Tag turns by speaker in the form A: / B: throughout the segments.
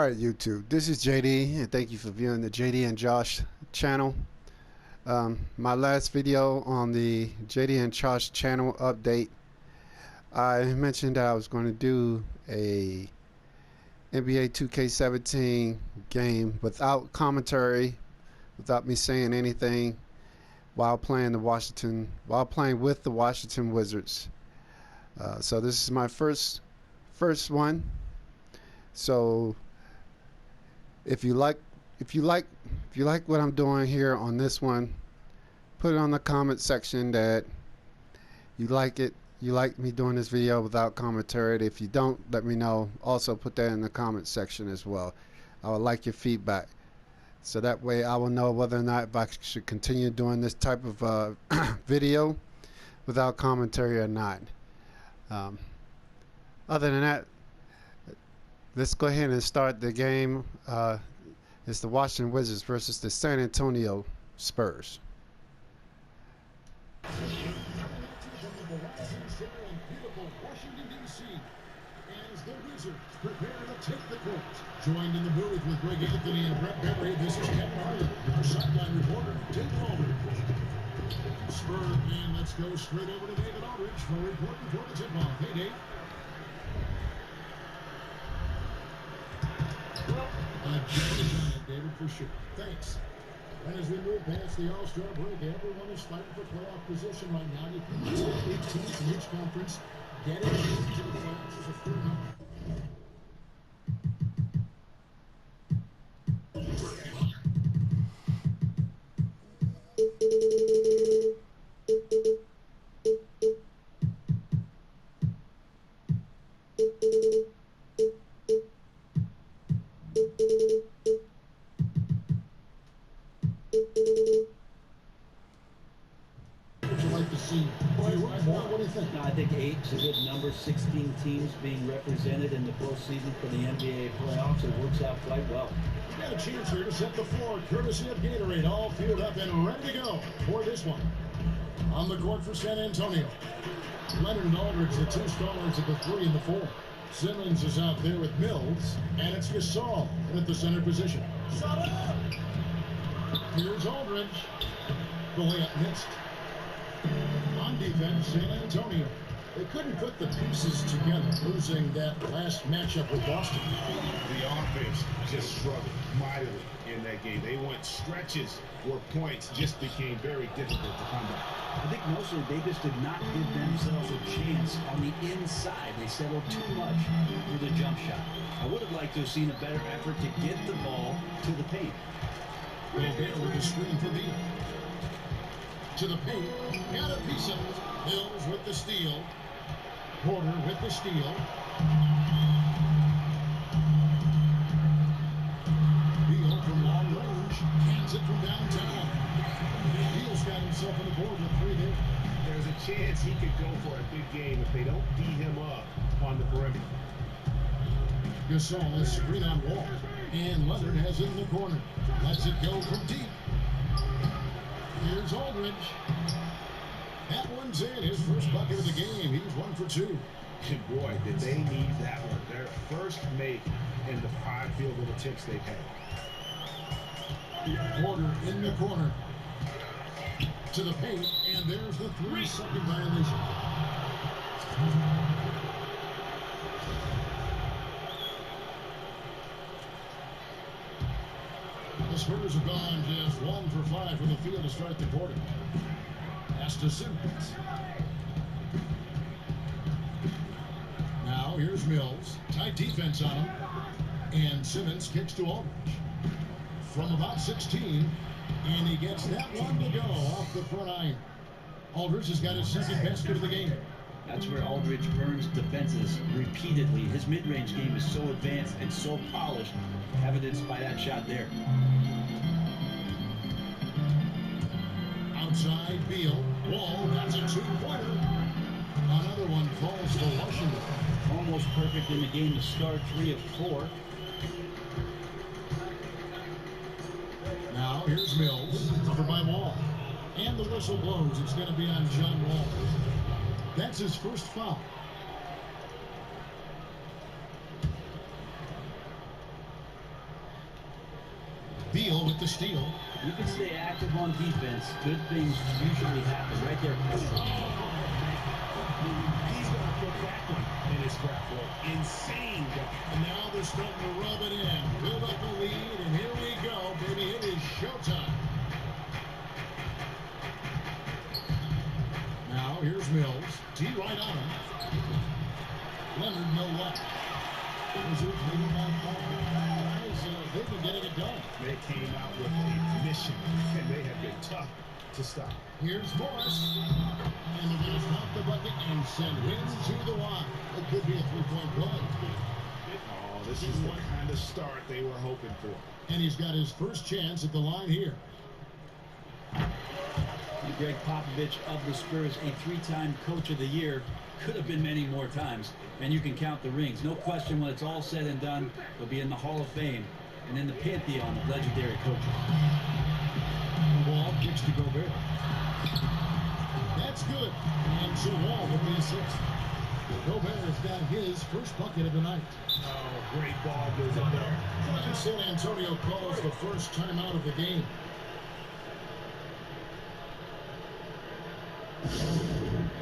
A: Alright YouTube, this is JD and thank you for viewing the JD and Josh channel. My last video on the JD and Josh channel update, I mentioned that I was going to do a NBA 2K17 game without commentary, without me saying anything, while playing with the Washington Wizards. So this is my first one. So if you like what I'm doing here on this one, put it on the comment section that you like it. You like me doing this video without commentary. If you don't, let me know. Also put that in the comment section as well. I would like your feedback, so that way I will know whether or not if I should continue doing this type of video without commentary or not. Other than that, let's go ahead and start the game. It's the Washington Wizards versus the San Antonio Spurs.
B: As the Wizards prepare to take the court. Joined in the booth with Greg Anthony and Brett Berry, this is Kevin Harlan, our sideline reporter, Dave Aldridge. Spurs, and let's go straight over to David Aldridge for reporting for the tip-off. Hey, Dave. David, for sure. Thanks. And as we move past the All-Star break, everyone is fighting for playoff position right now. You can see 8 teams in each conference getting into the playoffs as a full number.
C: I think 8 is a good number. 16 teams being represented in the postseason for the NBA playoffs. It works out quite well.
B: Got a chance here to set the floor, courtesy of Gatorade, all fueled up and ready to go for this one. On the court for San Antonio, Leonard and Aldridge, the two stalwarts at the 3 and the 4. Simmons is out there with Mills, and it's Gasol at the center position. Here's Aldridge. The layup missed. On defense, San Antonio. They couldn't put the pieces together, losing that last matchup with Boston.
D: The offense just struggled mightily in that game. They went stretches where points just became very difficult to come by.
C: I think mostly they just did not give themselves a chance on the inside. They settled too much for the jump shot. I would have liked to have seen a better effort to get the ball to the paint.
B: Gobert with the screen for Beal. To the paint, got a piece of it. Mills with the steal. Porter with the steal. Beal from long range, hands it from downtown. Beal's got himself on the board with 3 there.
D: There's a chance he could go for a big game if they don't D him up on the perimeter.
B: Gasol is screen on Wall, and Leonard has it in the corner. Lets it go from deep. Here's Aldridge. That one's in. His first bucket of the game. He's 1 for 2.
D: And boy, did they need that one. Their first make in the 5 field goal attempts they've had.
B: Porter in the corner. To the paint, and there's the 3-second violation. The Spurs have gone just 1 for 5 from the field to start the quarter. Pass to Simmons. Now here's Mills. Tight defense on him. And Simmons kicks to Aldridge. From about 16. And he gets that one to go off the front iron. Aldridge has got his second basket of the game.
C: That's where Aldridge burns defenses repeatedly. His mid-range game is so advanced and so polished, evidenced by that shot there.
B: Outside, Beal. Wall, that's a 2-pointer. Another one falls to Washington.
C: Almost perfect in the game to start, 3 of 4.
B: Now, here's Mills, covered by Wall. And the whistle blows. It's going to be on John Wall. That's his first foul. Beal with the steal.
C: You can stay active on defense. Good things usually happen right there.
D: He's going to put that one in his scrapbook. Insane job.
B: And now they're starting to rub it in. Build up the lead, and here we go, baby. It is showtime. Now here's Mills. D right on him. Leonard, no luck. They've been getting it done.
D: They came out with a mission, and they have been tough to stop.
B: Here's Morris. And they're going to drop the bucket and send Wins to the line. It could be a three-point play.
D: Oh, this is the kind of start they were hoping for.
B: And he's got his first chance at the line here.
C: Greg Popovich of the Spurs, a three-time Coach of the Year, could have been many more times, and you can count the rings. No question, when it's all said and done, he'll be in the Hall of Fame and in the pantheon of legendary coaches.
B: Wall kicks to Gobert. That's good. And so Wall with the assist. Gobert has got his first bucket of the night.
D: Oh, great ball movement there.
B: And San Antonio calls the first timeout of the game.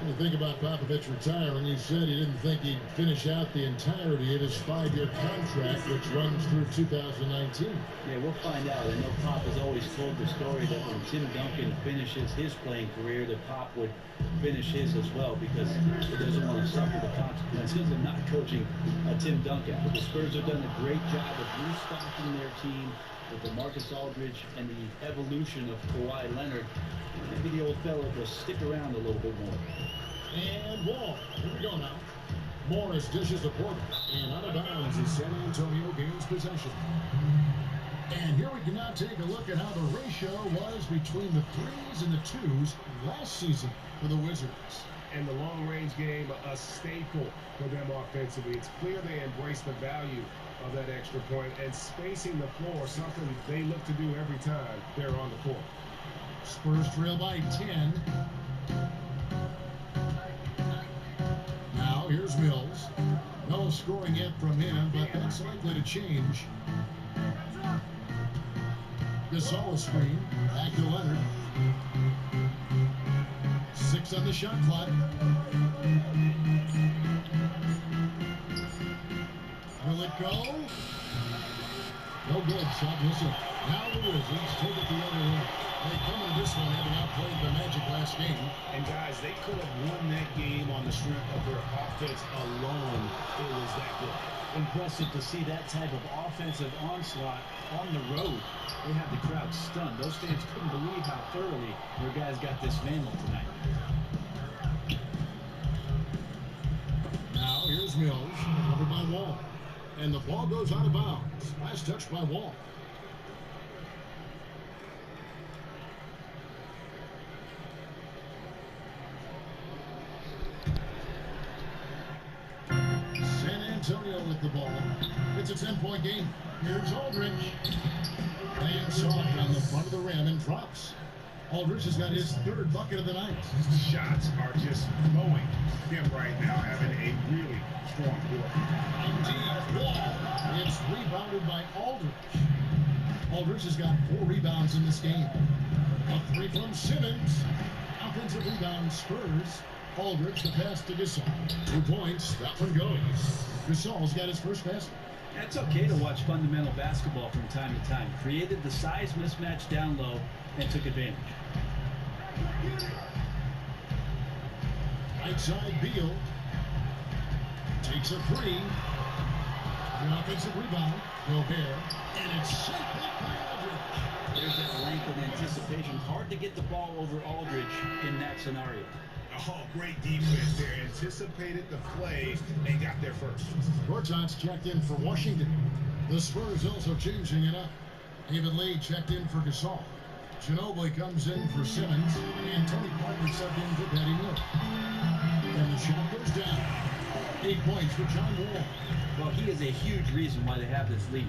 B: When you think about Popovich retiring, he said he didn't think he'd finish out the entirety of his 5-year contract, which runs through 2019.
C: Yeah, we'll find out. I know Pop has always told the story that when Tim Duncan finishes his playing career, that Pop would finish his as well, because he doesn't want to suffer the consequences of not coaching Tim Duncan. But the Spurs have done a great job of restocking their team with the Marcus Aldridge and the evolution of Kawhi Leonard. Maybe the old fella will stick around a little bit more.
B: And Wall. Here we go now. Morris dishes the Porter. And out of bounds as San Antonio gains possession. And here we can now take a look at how the ratio was between the threes and the twos last season for the Wizards.
D: And the long-range game, a staple for them offensively. It's clear they embrace the value of that extra point, and spacing the floor, something they look to do every time they're on the court.
B: Spurs trail by 10. Now here's Mills. No scoring yet from him, but that's likely to change. Gasol screen. Back to Leonard. 6 on the shot clock. Will it go? No good. Shot missing. Now the Wizards take it the other way. They come in this one having outplayed the Magic last game.
D: And guys, they could have won that game on the strength of their offense alone. It was that good.
C: Impressive to see that type of offensive onslaught on the road. They had the crowd stunned. Those fans couldn't believe how thoroughly their guys got dismantled tonight.
B: Now here's Mills, covered by Wall. And the ball goes out of bounds. Last touch by Wall. San Antonio with the ball. It's a 10-point game. Here's Aldridge. Laying soft on the front of the rim and drops. Aldridge has got his third bucket of the night.
D: Shots are just flowing. Him right now having a really strong quarter.
B: Indeed, Wall. It's rebounded by Aldridge. Aldridge has got 4 rebounds in this game. A 3 from Simmons. Offensive rebound, Spurs. Aldridge, the pass to Gasol. 2 points. That one goes. Gasol's got his first basket.
C: It's okay to watch fundamental basketball from time to time. Created the size mismatch down low and took advantage.
B: Right side, Beal. Takes a 3. An offensive rebound. Gobert. And it's sent back by Aldridge.
C: There's that length and anticipation. Hard to get the ball over Aldridge in that scenario.
D: Oh, great defense there. Anticipated the play and got there first.
B: Gortat's checked in for Washington. The Spurs also changing it up. David Lee checked in for Gasol. Ginobili comes in for Simmons. And Tony Parker subbed in for Patty Mills. And the shot goes down. 8 points for John Wall.
C: Well, he is a huge reason why they have this lead.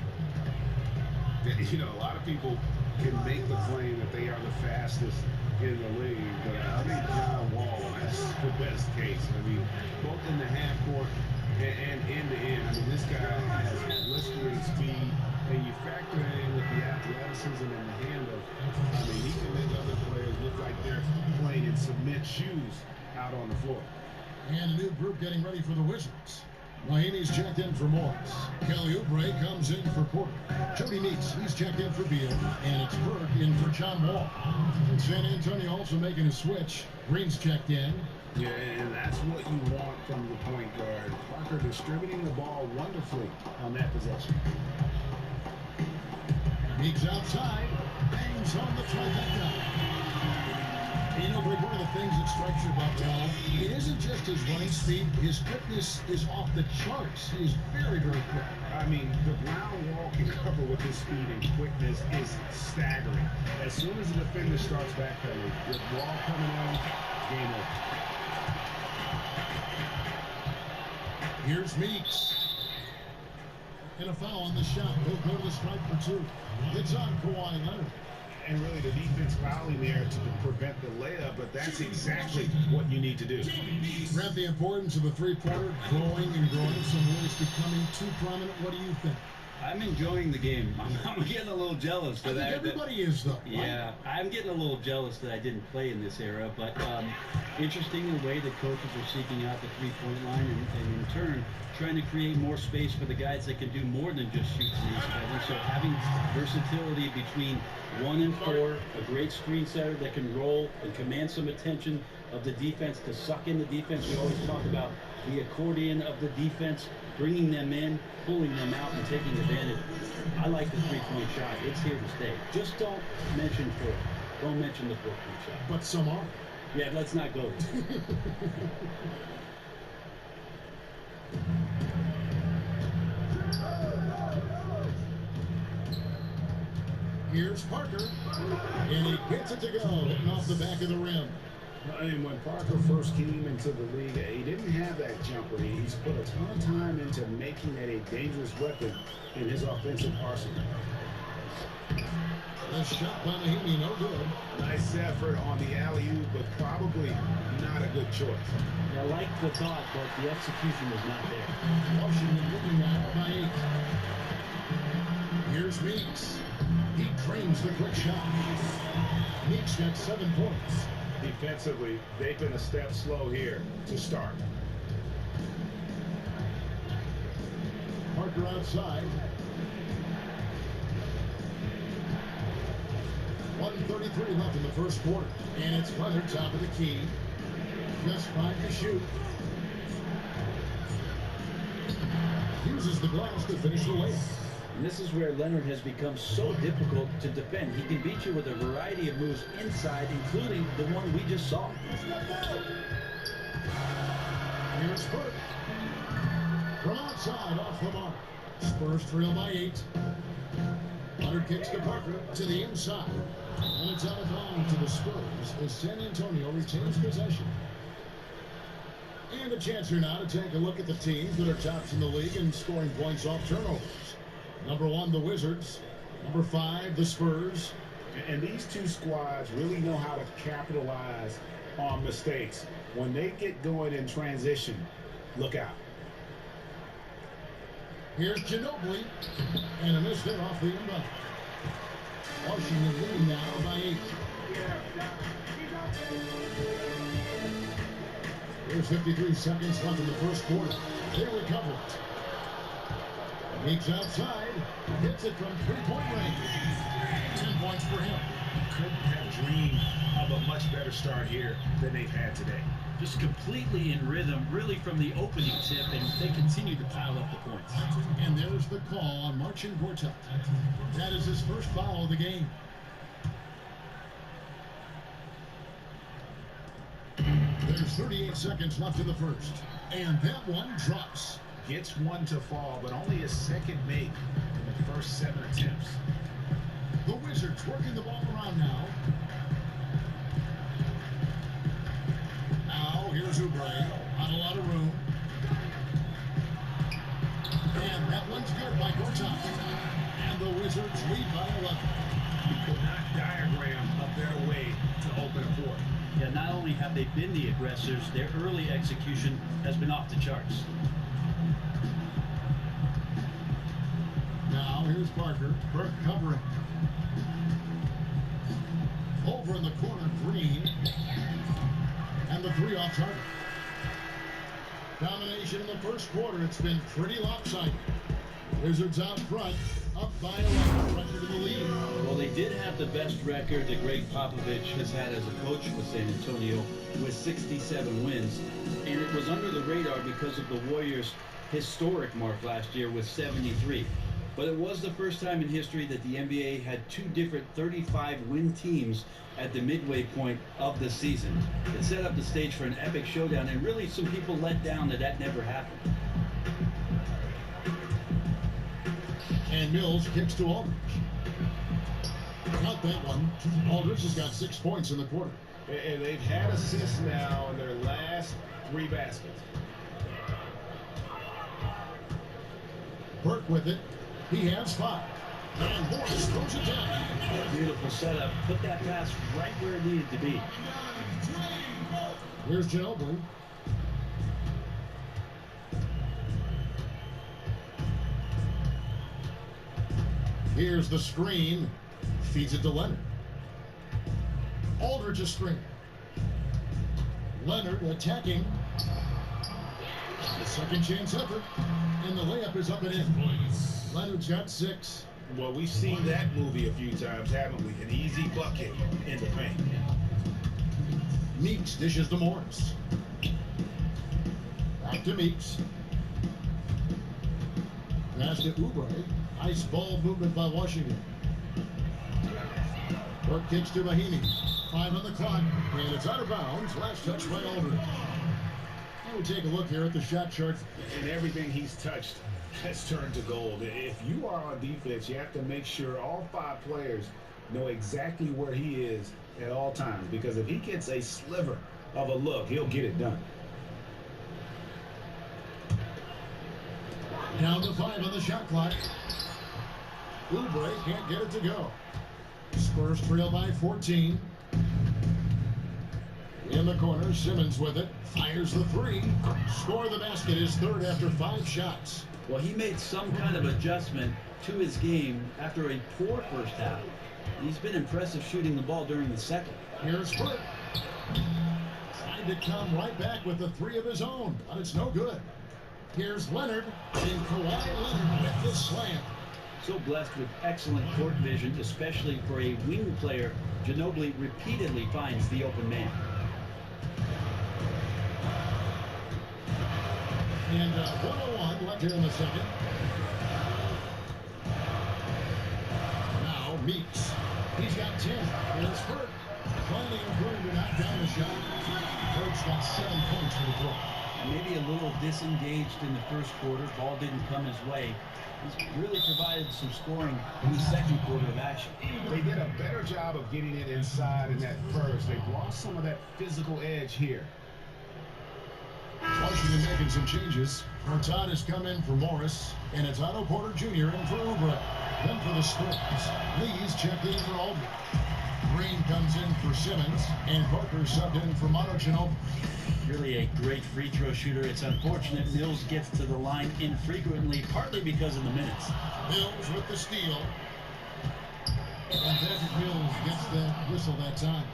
D: You know, a lot of people can make the claim that they are the fastest in the league, but I think John Wall is the best case. I mean, both in the half court and end to end. I mean, this guy has blistering speed. And you factor that in with the athleticism and the handle. I mean, he can make other players look like they're playing in cement shoes out on the floor.
B: And a new group getting ready for the Wizards. Raheemi's checked in for Morris. Kelly Oubre comes in for Porter. Jody Meeks, he's checked in for Beal. And it's Burke in for John Wall. And San Antonio also making a switch. Green's checked in.
D: Yeah, and that's what you want from the point guard. Parker distributing the ball wonderfully on that possession.
B: Meeks outside. Bangs on the trifecta. You know, Greg, one of the things that strikes you about Cal, it isn't just his running speed. His quickness is off the charts. He is very, very quick.
D: I mean, the ground wall can cover with his speed and quickness is staggering. As soon as the defender starts backpedaling, with ball coming on, game over.
B: Here's Meeks. And a foul on the shot. He'll go to the stripe for two. It's on Kawhi Leonard.
D: And really the defense fouling there to prevent the layup, but that's exactly what you need to do.
B: Grab the importance of the three-pointer, growing and growing. Some ways becoming too prominent. What do you think?
C: I'm enjoying the game. I'm getting a little jealous
B: I
C: that
B: think everybody is, though.
C: Yeah, I'm getting a little jealous that I didn't play in this era, but interesting the way the coaches are seeking out the three-point line and in turn trying to create more space for the guys that can do more than just shoot threes together. So having versatility between 1 and 4, a great screen setter that can roll and command some attention of the defense to suck in the defense. We always talk about the accordion of the defense, bringing them in, pulling them out, and taking advantage. I like the three-point shot. It's here to stay. Just don't mention 4. Don't mention the 4-point shot.
B: But some are.
C: Yeah, let's not go there.
B: Here's Parker, and he gets it to go, hitting off the back of the rim.
D: And when Parker first came into the league, he didn't have that jumper. He's put a ton of time into making that a dangerous weapon in his offensive arsenal.
B: The shot by Mahimi, no good.
D: Nice effort on the alley-oop, but probably not a good choice.
C: I like the thought, but the execution was not there.
B: Washington leading now by 8. Here's Meeks. He trains the quick shot. Meeks got 7 points.
D: Defensively, they've been a step slow here to start.
B: Parker outside. 1:33 left in the first quarter. And it's Leonard top of the key. Just 5 to shoot. Uses the glass to finish the layup.
C: And this is where Leonard has become so difficult to defend. He can beat you with a variety of moves inside, including the one we just saw.
B: Here's Burke. From outside, off the mark. Spurs trail by 8. Leonard kicks to Parker to the inside. And it's out of bounds to the Spurs as San Antonio retains possession. And a chance here now to take a look at the teams that are tops in the league in scoring points off turnovers. Number 1, the Wizards. Number 5, the Spurs.
D: And these two squads really know how to capitalize on mistakes. When they get going in transition, look out.
B: Here's Ginobili. And a miss hit off the inbound. Washington leading now by 8. There's 53 seconds left in the first quarter. They recover it. Meeks outside, hits it from 3-point range. 10 points for him.
D: Couldn't have dreamed of a much better start here than they've had today.
E: Just completely in rhythm, really from the opening tip, and they continue to pile up the points.
B: And there's the call on Marcin Gortat. That is his first foul of the game. There's 38 seconds left in the first. And that one drops.
D: Gets one to fall, but only a second make in the first 7 attempts.
B: The Wizards working the ball around now. Now, here's Oubre. Not a lot of room. And that one's good by Gortat. And the Wizards lead by 11.
D: He could not diagram a better way to open a fourth.
E: Yeah, not only have they been the aggressors, their early execution has been off the charts.
B: Now, here's Parker. Burke covering. Over in the corner, Green. And the three off target. Domination in the first quarter. It's been pretty lopsided. Wizards out front, up by 11, record in the lead.
C: Well, they did have the best record that Greg Popovich has had as a coach with San Antonio, with 67 wins. And it was under the radar because of the Warriors' historic mark last year with 73. But it was the first time in history that the NBA had two different 35-win teams at the midway point of the season. It set up the stage for an epic showdown, and really some people let down that never happened.
B: And Mills kicks to Aldridge. Not that one. Aldridge has got 6 points in the quarter.
D: And they've had assists now in their last 3 baskets.
B: Burke with it. He has 5. And Morris throws it down.
C: Beautiful setup. Put that pass right where it needed to be.
B: Here's Ginobili. Here's the screen. Feeds it to Leonard. Aldridge a screen. Leonard attacking. The second chance effort. And the layup is up and in. Leonard's got 6.
F: Well, we've seen that movie a few times, haven't we? An easy bucket in the paint.
B: Meeks dishes to Morris. Back to Meeks. Pass to Oubre. Nice ball movement by Washington. Burke kicks to Mahinmi. 5 on the clock. And it's out of bounds. Last touch by Aldridge. Now we take a look here at the shot chart.
F: And everything he's touched has turned to gold. If you are on defense, you have to make sure all 5 players know exactly where he is at all times. Because if he gets a sliver of a look, he'll get it done.
B: Down to 5 on the shot clock. Oubre can't get it to go. Spurs trail by 14. In the corner, Simmons with it. Fires the 3. Score the basket, his third after 5 shots.
C: Well, he made some kind of adjustment to his game after a poor first half. He's been impressive shooting the ball during the second.
B: Here's Burke. Trying to come right back with the 3 of his own, but it's no good. Here's Leonard, and Kawhi Leonard with the slam.
C: So blessed with excellent court vision, especially for a wing player. Ginobili repeatedly finds the open man.
B: And 101 left here in the second. Now Meeks. He's got 10. Here's Burke. Planning and going to knock down the shot. Burke's got 7 points for the quarter.
C: Maybe a little disengaged in the first quarter. Ball didn't come his way. He's really provided some scoring in the second quarter of action.
D: They did a better job of getting it inside in that first. They've lost some of that physical edge here.
B: Washington making some changes. Hurtad has come in for Morris, and it's Otto Porter Jr. in for Oubre. Then for the Spurs, Lee's checked in for Aldridge. Green comes in for Simmons, and Parker subbed in for Ginobili.
C: Really a great free throw shooter. It's unfortunate Mills gets to the line infrequently, partly because of the minutes.
B: Mills with the steal. And Patrick Mills gets the whistle that time.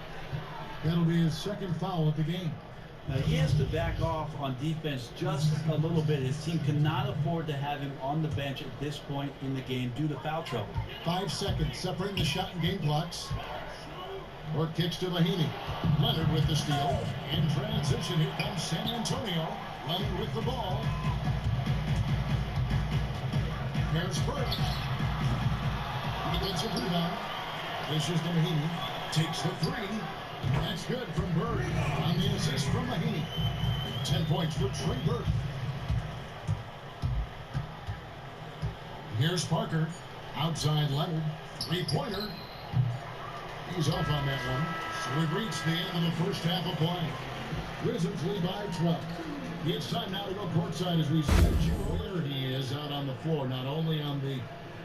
B: That'll be his second foul of the game.
C: Now, he has to back off on defense just a little bit. His team cannot afford to have him on the bench at this point in the game due to foul trouble.
B: 5 seconds separating the shot and game clocks. Burke kicks to Mahinmi. Leonard with the steal. In transition, here comes San Antonio. Leonard with the ball. Here's Burke. Defensive rebound. Dishes to Mahinmi. Takes the 3. That's good from Burke on the assist from Mahinmi. 10 points for Trey Burke. Here's Parker. Outside Leonard. 3-pointer. He's off on that one. So we've reached the end of the first half of play. Wizards lead by 12. It's time now to go courtside as we see where he is out on the floor, not only on the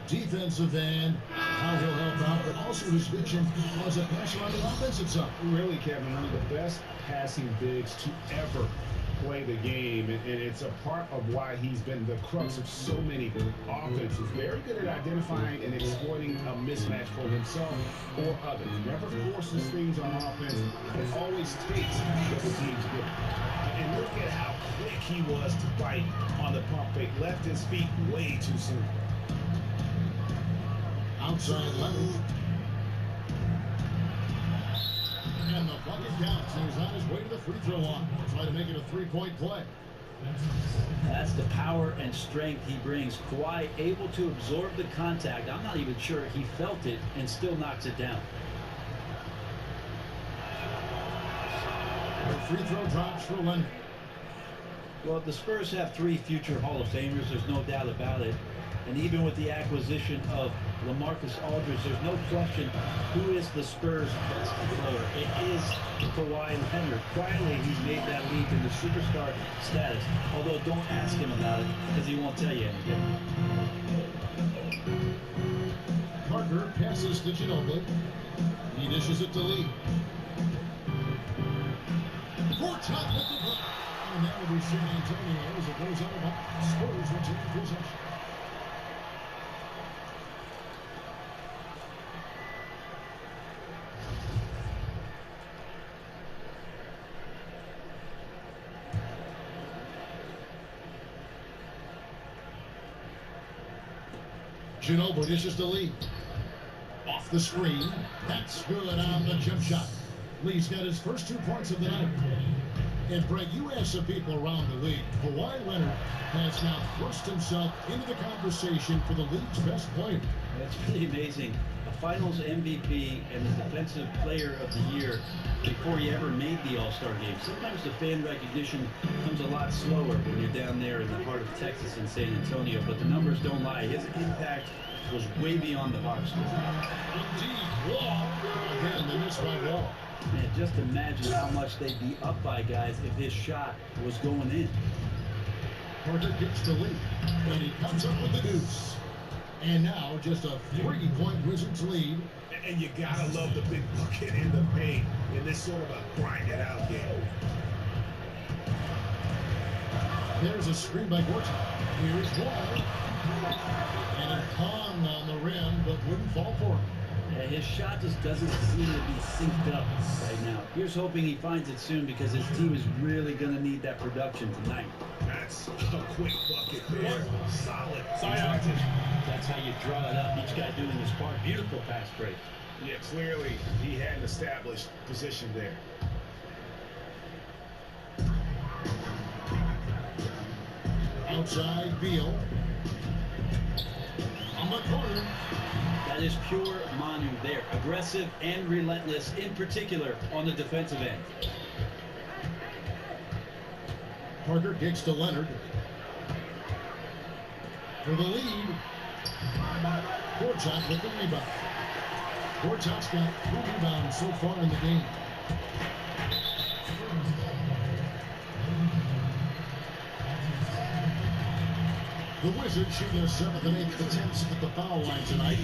B: defensive end, how he'll help out, but also his vision as a passer on the offensive side.
F: Really, Kevin, one of the best passing bigs to ever play the game, and it's a part of why he's been the crux of so many offenses. Very good at identifying and exploiting a mismatch for himself or others. Never forces things on offense. It always takes what the team's given. And look at how quick he was to fight on the pump fake. Left his feet way too soon.
B: Outside Leonard. And the bucket counts. He's on his way to the free throw line. Try to make it a three-point play.
C: That's the power and strength he brings. Kawhi able to absorb the contact. I'm not even sure he felt it and still knocks it down.
B: The free throw drops for Leonard.
C: Well, the Spurs have 3 future Hall of Famers. There's no doubt about it. And even with the acquisition of LaMarcus Aldridge, there's no question who is the Spurs' best player. It is Kawhi Leonard. Quietly, he's made that leap into superstar status. Although, don't ask him about it because he won't tell you anything.
B: Parker passes to Ginobili. He dishes it to Lee. Shot with the block. And that will be San Antonio as it goes out of bounds. Spurs retain possession. Ginobili dishes to Lee. Off the screen. That's good on the jump shot. Lee's got his first 2 points of the night. And Greg, you asked some people around the league. Kawhi Leonard has now thrust himself into the conversation for the league's best player.
C: That's pretty amazing. A Finals MVP and the Defensive Player of the Year before he ever made the All-Star game. Sometimes the fan recognition comes a lot slower when you're down there in the heart of Texas in San Antonio, but the numbers don't lie. His impact was way beyond the box score.
B: Indeed. Wall. Again, they missed by Wall.
C: Man, just imagine how much they'd be up by, guys, if his shot was going in.
B: Parker gets the lead, and he comes up with the deuce. And now just a 3-point Wizards lead.
F: And you gotta love the big bucket in the paint in this sort of a grind-it-out game.
B: There's a screen by Gorton. Here's Wall. And it hung on the rim, but wouldn't fall for him.
C: Yeah, his shot just doesn't seem to be synced up right now. Here's hoping he finds it soon because his team is really going to need that production tonight.
F: That's a quick bucket there. Solid.
C: That's how you draw it up. Each guy doing his part. Beautiful pass break.
F: Yeah, clearly he had an established position there.
B: Outside Beal. On the corner.
C: That is pure Manu there. Aggressive and relentless, in particular on the defensive end.
B: Parker kicks to Leonard. For the lead. Gortat with the rebound. Gortat's got 3 rebounds so far in the game. The Wizards shoot their 7th and 8th attempts at the foul line tonight.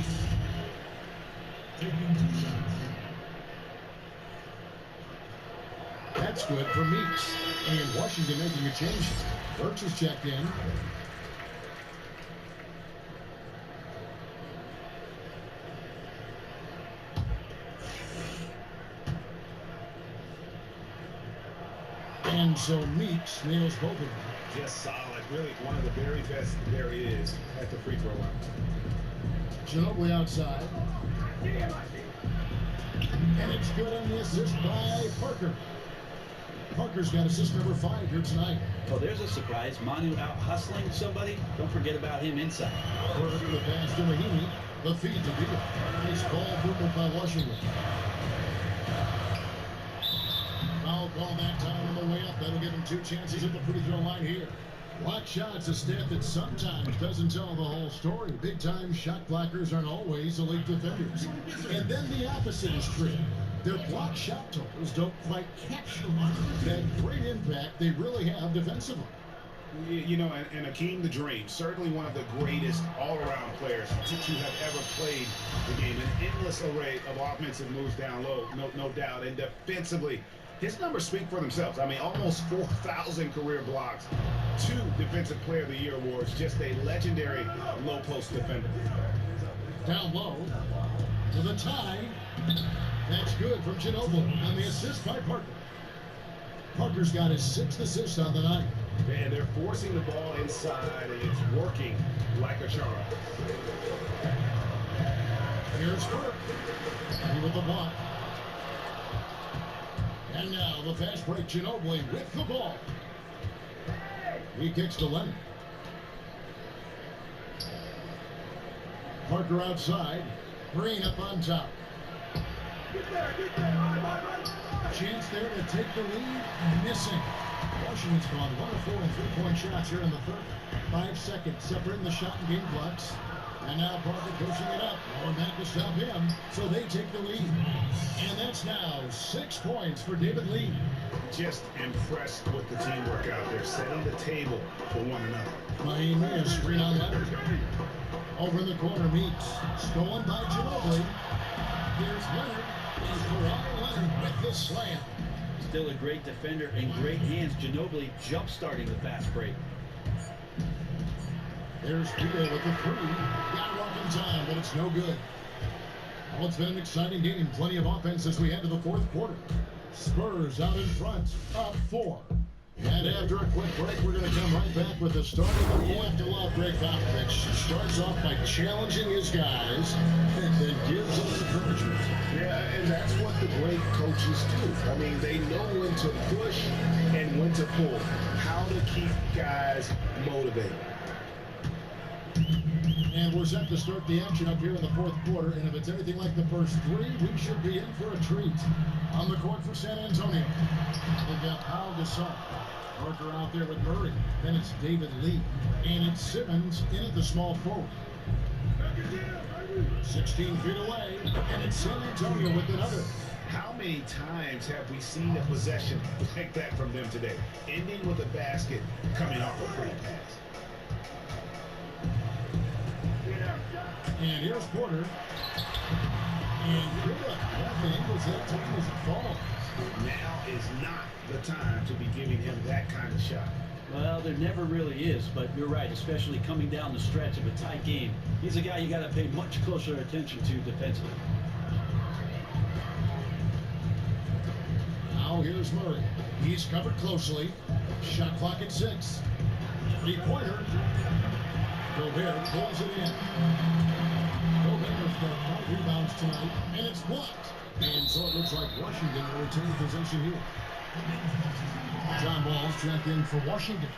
B: That's good for Meeks. And Washington making a change. Burks has checked in. And so Meeks nails both of them.
F: Just solid. Really one of the very best there is at the free throw line.
B: Ginobili outside. And it's good on the assist by Parker. Parker's got assist number 5 here tonight.
C: Oh, there's a surprise. Manu out hustling somebody. Don't forget about him inside.
B: Parker to the pass to Mahimi. The feed to Beal. Nice ball movement by Washington. Foul call that time on the way up. That'll give him 2 chances at the free throw line here. Block shots, a stat that sometimes doesn't tell the whole story. Big-time shot blockers aren't always elite defenders. And then the opposite is true. Their block shot totals don't quite capture that great impact they really have defensively.
F: You know, and Akeem the Dream, certainly one of the greatest all-around players to have ever played the game. An endless array of offensive moves down low, no doubt. And defensively, His numbers speak for themselves. I mean, almost 4,000 career blocks, 2 Defensive Player of the Year awards, just a legendary low-post defender.
B: Down low to the tie. That's good from Ginobili on the assist by Parker. Parker's got his 6th assist on the night.
F: And they're forcing the ball inside, and it's working like a charm.
B: Here's Burke. He with the block. And now the fast break, Ginobili with the ball. He kicks to Leonard. Parker outside. Green up on top. Chance there to take the lead. Missing. Washington's gone 1 of 4 in 3-point shots here in the third. 5 seconds separating the shot and game clocks. And now Parker pushing it up. More back to stop him. So they take the lead. And that's now 6 points for David Lee.
F: Just impressed with the teamwork out there, setting the table for one another.
B: Miami is screen on Leonard. Over in the corner meets. Stolen by Ginobili. Here's Leonard. And Kawhi Leonard with the slam.
C: Still a great defender and great hands. Ginobili jump-starting the fast break.
B: There's Beal with the 3. Got it off in time, but it's no good. Well, it's been an exciting game. Plenty of offense as we head to the 4th quarter. Spurs out in front, up 4. And after a quick break, we're going to come right back with the start of the Love to Love Greg Popovich. Starts off by challenging his guys and then gives them encouragement.
F: Yeah, and that's what the great coaches do. I mean, they know when to push and when to pull. How to keep guys motivated.
B: And we're set to start the action up here in the 4th quarter. And if it's anything like the first 3, we should be in for a treat. On the court for San Antonio, they've got Pau Gasol. Parker out there with Murray. Then it's David Lee. And it's Simmons in at the small forward. 16 feet away. And it's San Antonio with another.
F: How many times have we seen a possession like that from them today? Ending with a basket coming off a free pass.
B: And here's Porter. And good. The Eagles that time as it falls.
F: Now is not the time to be giving him that kind of shot.
C: Well, there never really is, but you're right, especially coming down the stretch of a tight game. He's a guy you got to pay much closer attention to defensively.
B: Now here's Murray. He's covered closely. Shot clock at 6. 3-pointer. Gobert pulls it in. Gobert's got 5 rebounds tonight, and it's blocked. And so it looks like Washington will retain possession here. John Wall's checked in for Washington.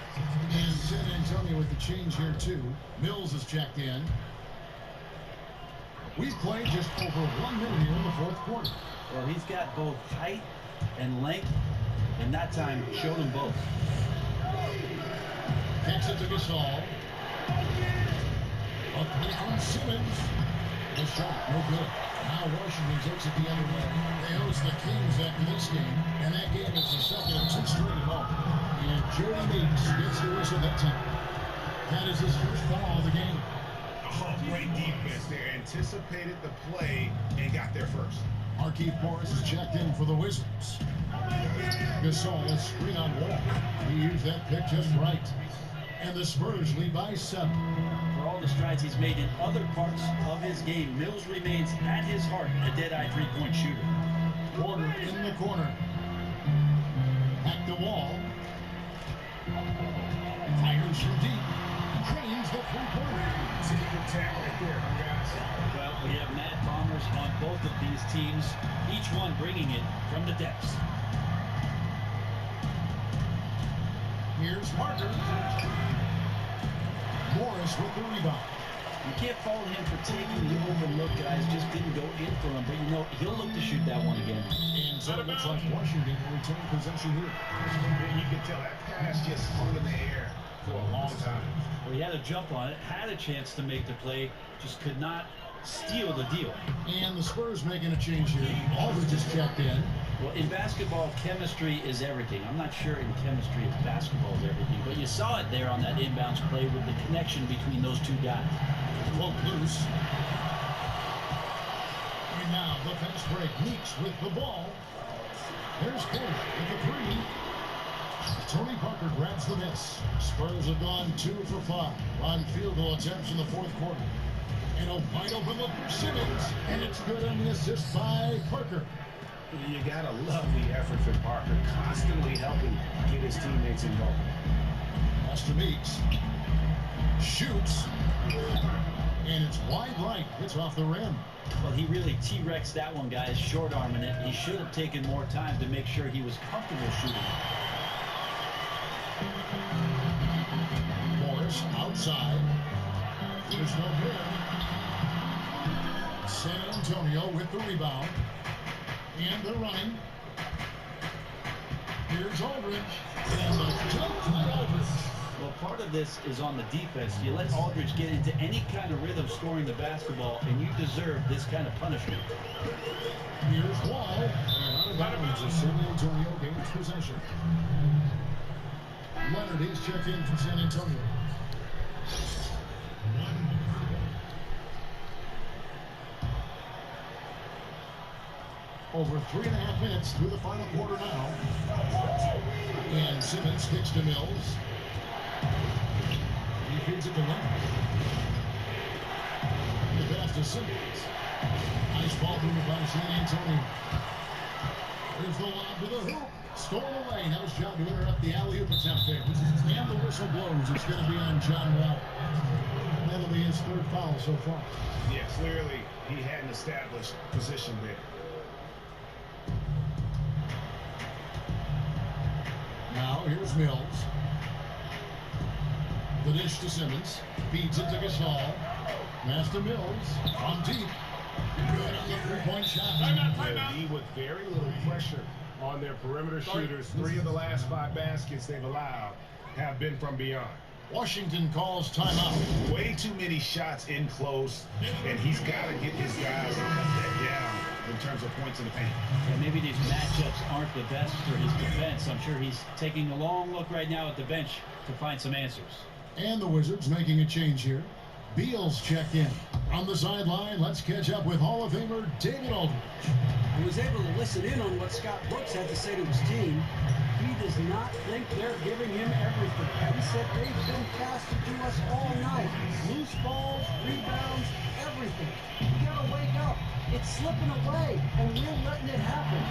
B: And San Antonio with the change here, too. Mills is checked in. We've played just over 1 minute here in the 4th quarter.
C: Well, he's got both height and length, and that time showed him both.
B: Kicks it to Gasol. Up from Simmons. The shot, no good. Now Washington takes it the other way. They host the Kings after this game, and that game is the second of 2 straight at home. And Jody Meeks gets the whistle that time. That is his first foul of the game.
F: Oh, great defense there. Anticipated the play and got there first.
B: Markieff Morris is checked in for the Wizards. Gasol is screen on Wall. He used that pick just right. And the Spurs lead by 7.
C: For all the strides he's made in other parts of his game, Mills remains at his heart a dead-eye 3-point shooter.
B: Porter in the corner. Back to Wall. Fires from deep. Drains the 3-pointer.
F: Secret tag right there, guys.
C: Well, we have mad bombers on both of these teams, each one bringing it from the depths.
B: Here's Parker. Morris with the rebound.
C: You can't fault him for taking the overlook, guys. Just didn't go in for him. But, you know, he'll look to shoot that one again.
B: And so it looks like Washington will retain possession here.
F: You can tell that pass just hung in the air for a long time.
C: Well, he had a jump on it, had a chance to make the play, just could not steal the deal.
B: And the Spurs making a change here. Aldridge is checked in.
C: Well, in basketball, chemistry is everything. I'm not sure in chemistry if basketball is everything, but you saw it there on that inbounds play with the connection between those two guys.
B: Well, loose. And now the fast break. Meeks with the ball. There's Cole with the three. Tony Parker grabs the miss. Spurs have gone 2 for 5 on field goal attempts in the fourth quarter. And a wide open look for Simmons. And it's good on the assist by Parker.
F: You gotta love the effort from Parker, constantly helping get his teammates involved.
B: Pass to Meeks. Shoots. And it's wide right. It's off the rim.
C: Well, he really T-Rex that one, guys, short-arming it. He should have taken more time to make sure he was comfortable shooting.
B: Morris outside. There's no good. San Antonio with the rebound. And they're running. Here's Aldridge. And the jump by Aldridge.
C: Well, part of this is on the defense. You let Aldridge get into any kind of rhythm scoring the basketball, and you deserve this kind of punishment.
B: Here's Wall. And out of bounds as San Antonio gains possession. Leonard is checked in for San Antonio. Over 3.5 minutes through the final quarter now. And Simmons kicks to Mills. He feeds it to Leonard. The pass to Simmons. Nice ball movement by San Antonio. Here's the lob to the hoop. Stolen away. Now his job to interrupt the alley-oop attempt there. And the whistle blows. It's going to be on John Wall. That'll be his third foul so far.
F: Yeah, clearly he hadn't established position there.
B: Now here's Mills. The dish to Simmons. Feeds it to Gasol. Pass to Mills. From deep. Good on the three-point shot.
D: He with very little pressure on their perimeter shooters. 3 of the last 5 baskets they've allowed have been from beyond.
B: Washington calls timeout.
F: Way too many shots in close, and he's got to get his guys to cut that down in terms of points in the paint.
C: And maybe these matchups aren't the best for his defense. I'm sure he's taking a long look right now at the bench to find some answers.
B: And the Wizards making a change here. Beal's checked in. On the sideline, let's catch up with Hall of Famer David Aldridge.
G: He was able to listen in on what Scott Brooks had to say to his team. He does not think they're giving him everything. He said they've been passing to us all night. Loose balls, rebounds, everything. We gotta wake up. It's slipping away, and we're letting it happen.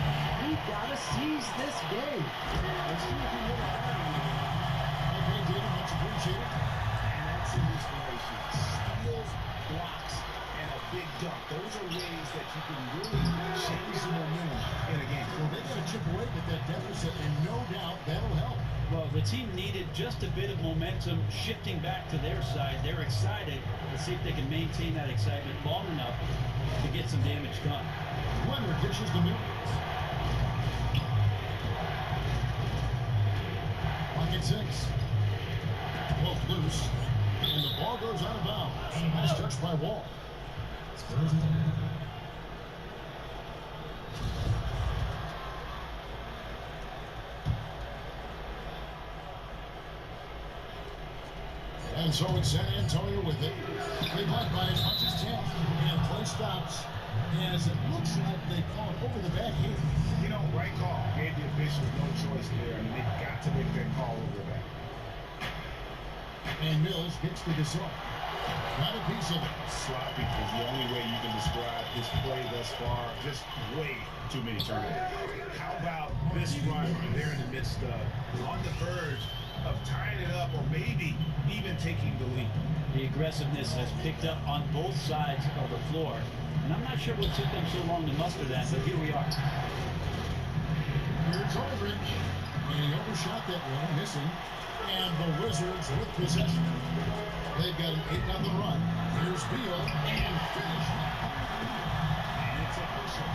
G: We gotta seize this game. Let's see if he would have had him.
B: Okay, David, much appreciated.
F: And that's an inspiration. Steals, blocks, and a big dunk. Those are ways that you can really change the momentum in a game.
B: Well, they got to chip away at that deficit, and no doubt that'll help.
C: Well, the team needed just a bit of momentum shifting back to their side. They're excited. Let's see if they can maintain that excitement long enough to get some damage done.
B: Leonard dishes to Mills. Pocket 6. Both loose. And the ball goes out of bounds. Nice touch by Wall. And so it's San Antonio with it. They block by as much as 10. And play stops. As it looks like they call it over the back here.
F: You know, right call. Gave the officials no choice there. I mean, they've got to make that call over the back.
B: And Mills gets to Gasol. Got a piece of it.
F: Sloppy is the only way you can describe his play thus far. Just way too many turnovers. How about this run they're in the midst of? On the verge of tying it up or maybe even taking the lead.
C: The aggressiveness has picked up on both sides of the floor. And I'm not sure what took them so long to muster that, but here we are.
B: Here's Aldridge. And he overshot that one, missing. And the Wizards with possession. They've got an 8-0 run. Here's Beal. And finish.
F: And it's official.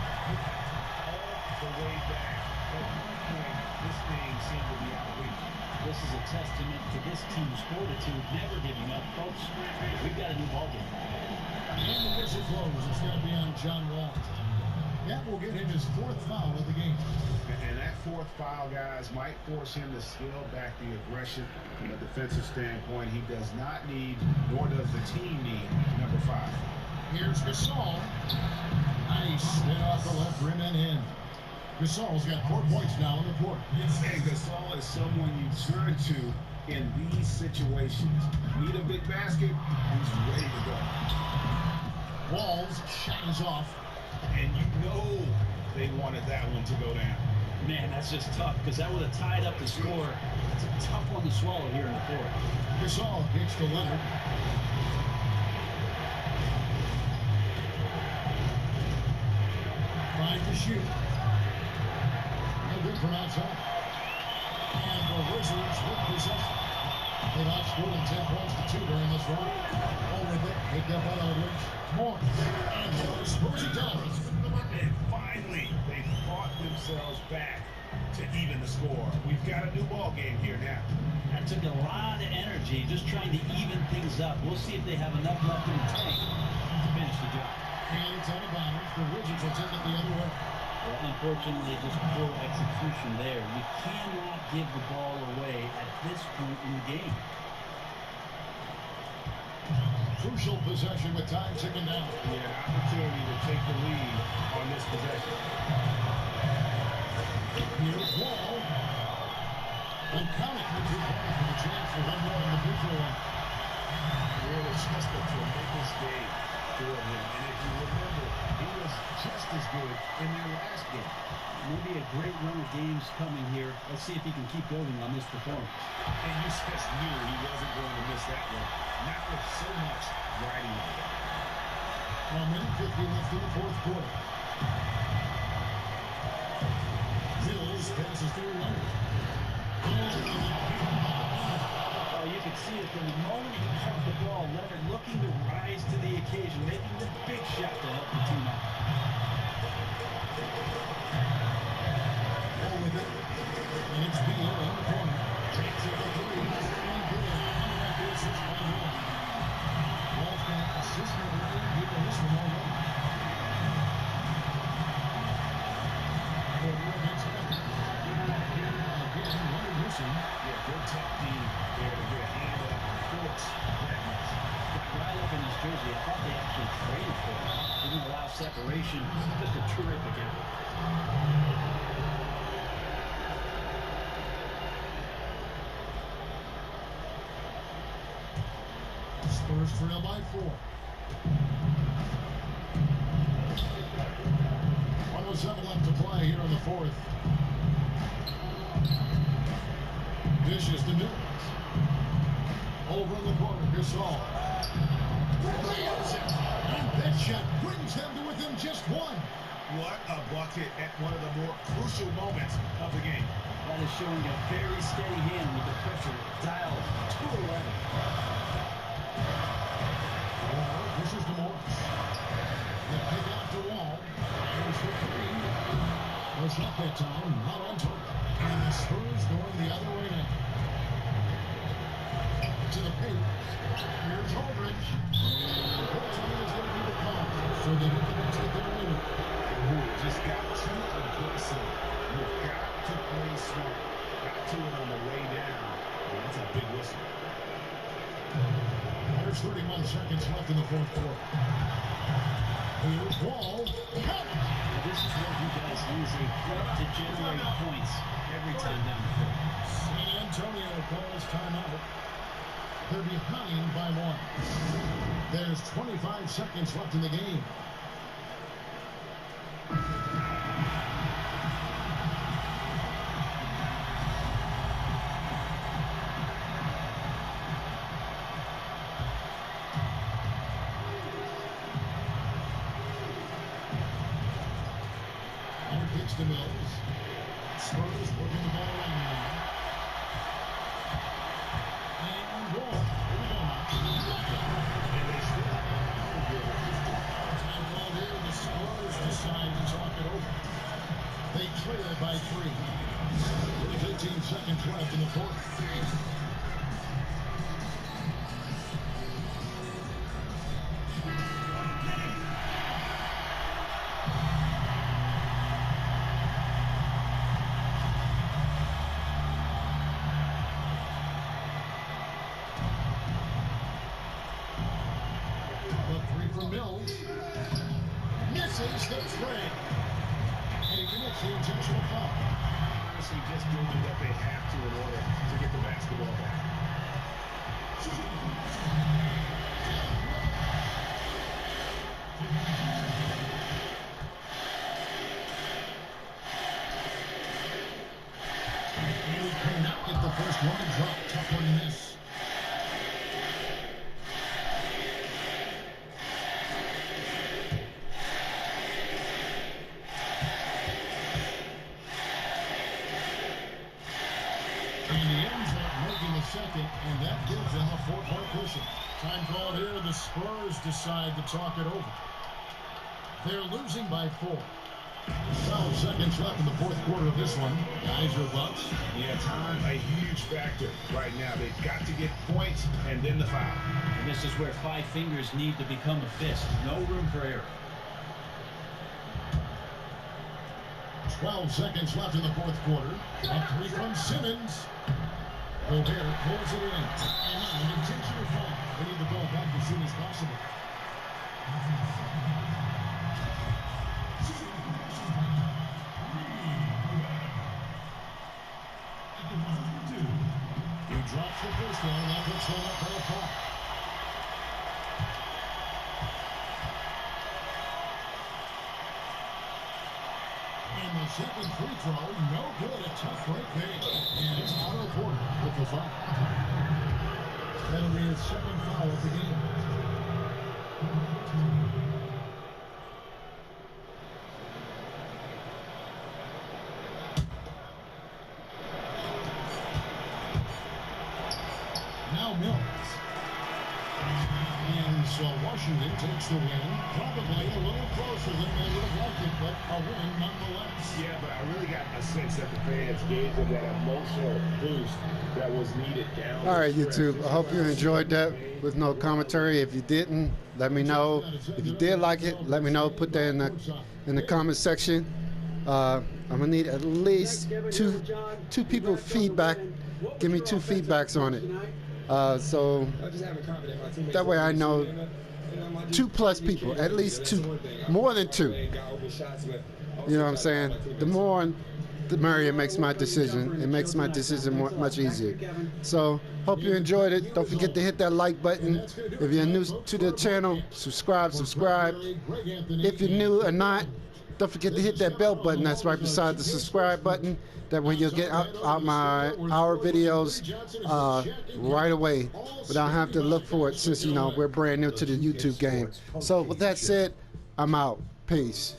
F: All the way back. At one point, this thing seemed to be out of reach.
C: This is a testament to this team's fortitude, never giving up. Folks, we've got a new ballgame.
B: And the whistle blows. It's going to be on John Wall. That will get him his 4th foul of the game.
F: And that 4th foul, guys, might force him to scale back the aggression from a defensive standpoint. He does not need, nor does the team need, number 5.
B: Here's Gasol. Nice. Spin off the left rim and in. Gasol's got 4 points now in the quarter.
F: And Gasol is someone you turn to in these situations. Need a big basket, he's ready to go.
B: Wall's shot is off.
F: And you know they wanted that one to go down.
E: Man, that's just tough because that would have tied up the score. It's a tough one to swallow here in the fourth.
B: Gasol kicks to Leonard. 5 to shoot. No good from outside. And the Wizards with possession. They've outscored 10 points to 2 during this run. Over there, picked up by Aldridge. Morris. And the Spurs it down.
F: And finally, they fought themselves back to even the score. We've got a new ball game here now.
E: That took a lot of energy just trying to even things up. We'll see if they have enough left in the tank to finish the job.
B: And it's out of bounds. The Wizards will take it the other way.
E: Well, unfortunately, just poor execution there. You cannot give the ball away at this point in the game.
B: Crucial possession with time ticking down.
F: Yeah, an opportunity to take the lead on this possession.
B: Here's Wall. And counting for 2 points with a chance for one more in the free throw line.
F: Really just a tremendous game for him. And if you remember, he was just as good in their last game.
E: Maybe a great run of games coming here. Let's see if he can keep building on this performance.
F: And you just knew he wasn't going to miss that one. Not with so much riding on it.
B: 1 minute 50 left in the fourth quarter. Mills passes through Leonard.
E: Oh, you can see it from the moment he caught the ball. Leonard looking to rise to the occasion, making the big shot to help the team out.
B: With it. And it's Beal in the corner. Takes it for 3. And good. Unlike the assist by Wall. Wall's got assist number 8 here in this one already. Porter against Beckett. Again, Leonard missing.
F: Yeah, good tough team there to get a hand up and force that much.
E: Right up in his jersey, I thought they actually traded for him. Didn't allow separation. Just a terrific effort.
B: Spurs trail by 4. 1:07 left to play here in the fourth. Dishes to Mills. Over in the corner, Gasol. And that shot brings them to within just 1.
F: What a bucket at one of the more crucial moments of the game.
E: That is showing a very steady hand with the pressure dialed to 11.
B: This is the Morris. They pick out the Wall. There's the 3. No shot that time. Not on target. And the Spurs going the other way now. To the paint. Here's Aldridge. And Portland is going to be the call. So they can take their lead.
F: Just got too aggressive. You've got to play smart. Got to it on the way down. And that's a big whistle.
B: There's 31 seconds left in the fourth quarter. Here's Wall.
E: This is what he does. He's a threat to generate points every time down the court.
B: San Antonio calls timeout. They're behind by 1. There's 25 seconds left in the game. Pitch to Mills. Spurs working the ball around now. And Wall. Here we go now. And they still have a time called here. The Spurs decide to talk it over. They trail by 3. With 15 seconds left in the fourth. Mills misses the tray. And he commits the intentional foul.
D: Honestly, just doing what they have to in order to get the basketball back.
B: And he cannot get the first one to drop. Tough one to miss. And he ends up making the second, and that gives them a 4-point cushion. Time called here. The Spurs decide to talk it over. They're losing by 4. 12 seconds left in the fourth quarter of this one. Guys, your thoughts?
F: Yeah, time, a huge factor right now. They've got to get points and then the foul.
C: And this is where 5 fingers need to become a fist. No room for error.
B: 12 seconds left in the fourth quarter. Up 3 from Simmons. Gobert pulls it in. And now an intentional foul. They need the ball back as soon as possible. He drops the first one. That puts them up for a foul. And the second free throw, no good. A tough break there. And it's Otto Porter with the foul. That'll be his second foul of the game. Now Mills. And so Washington takes the win. Probably a little closer than they would have liked it, but a win nonetheless.
F: Yeah, but I really got a sense that the fans gave them that emotional boost that was needed down.
A: All right, YouTube. I hope you enjoyed that with no commentary. If you didn't, let me know. If you did like it, let me know. Put that in the comment section. I'm gonna need at least two people feedback. Give me 2 feedbacks on it. So that way I know 2+ people, at least 2, more than 2. You know what I'm saying? The more, the merrier makes my decision. It makes my decision much easier. So hope you enjoyed it. Don't forget to hit that like button. If you're new to the channel, subscribe. If you're new or not, don't forget to hit that bell button that's right beside the subscribe button. That way you'll get out our videos right away without having to look for it, since, you know, we're brand new to the YouTube game. So with that said, I'm out. Peace.